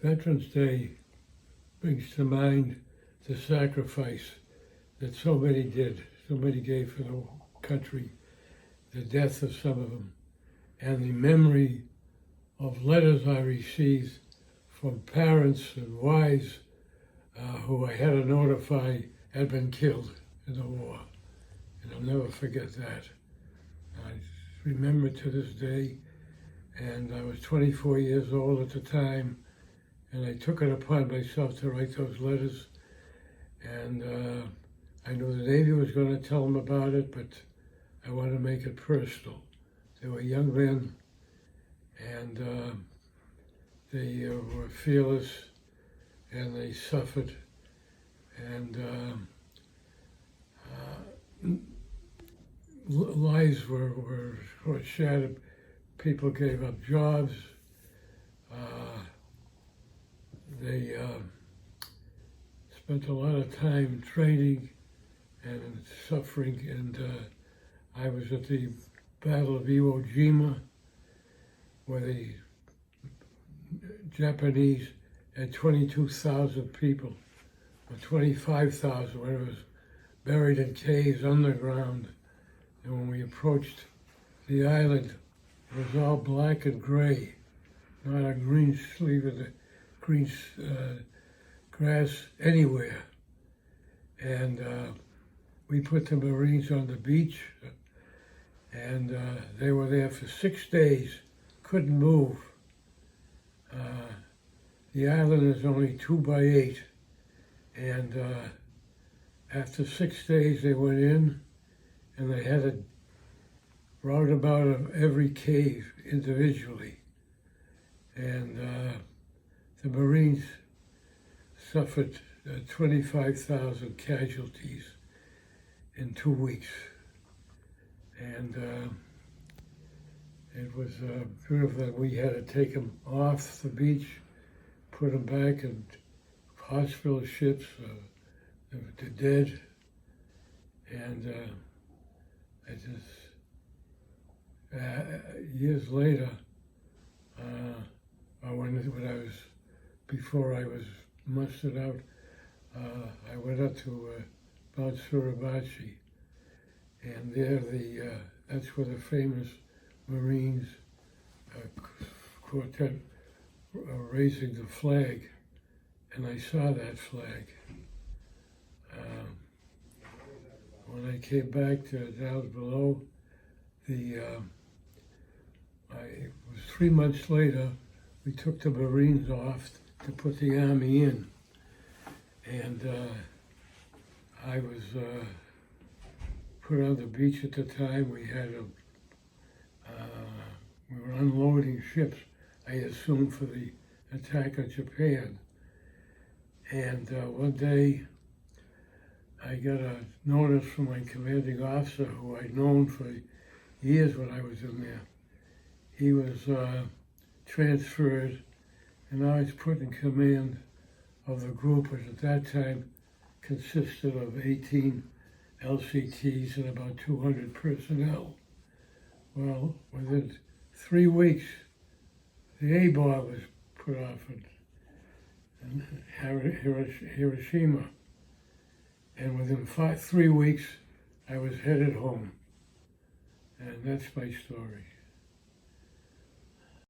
Veterans Day brings to mind the sacrifice that so many did, so many gave for the country, the death of some of them, and the memory of letters I received from parents and wives who I had to notify had been killed in the war. And I'll never forget that. I remember to this day, and I was 24 years old at the time, and I took it upon myself to write those letters. And I knew the Navy was going to tell them about it, but I wanted to make it personal. They were young men, and they were fearless, and they suffered, and lives were shattered. People gave up jobs. They spent a lot of time training and suffering, and I was at the Battle of Iwo Jima, where the Japanese had 22,000 people, or 25,000 when it was buried in caves underground. And when we approached the island, it was all black and gray, not a green sleeve of the green grass anywhere. And we put the Marines on the beach, and they were there for 6 days, couldn't move. The island is only 2 by 8, and after 6 days they went in, and they had a roundabout of every cave individually. And the Marines suffered 25,000 casualties in 2 weeks. And it was beautiful that we had to take them off the beach, put them back in hospital ships, the dead. And I just, years later, before I was mustered out, I went up to Mount Suribachi, and there that's where the famous Marines quartet raising the flag, and I saw that flag. When I came back to down below, it was 3 months later, we took the Marines off to put the Army in. And I was put on the beach at the time. We were unloading ships, I assume, for the attack on Japan. And one day, I got a notice from my commanding officer, who I'd known for years when I was in there. He was transferred, and I was put in command of the group, which at that time consisted of 18 LCTs and about 200 personnel. Well, within 3 weeks, the A-bomb was put off in Hiroshima. And within 3 weeks, I was headed home. And that's my story.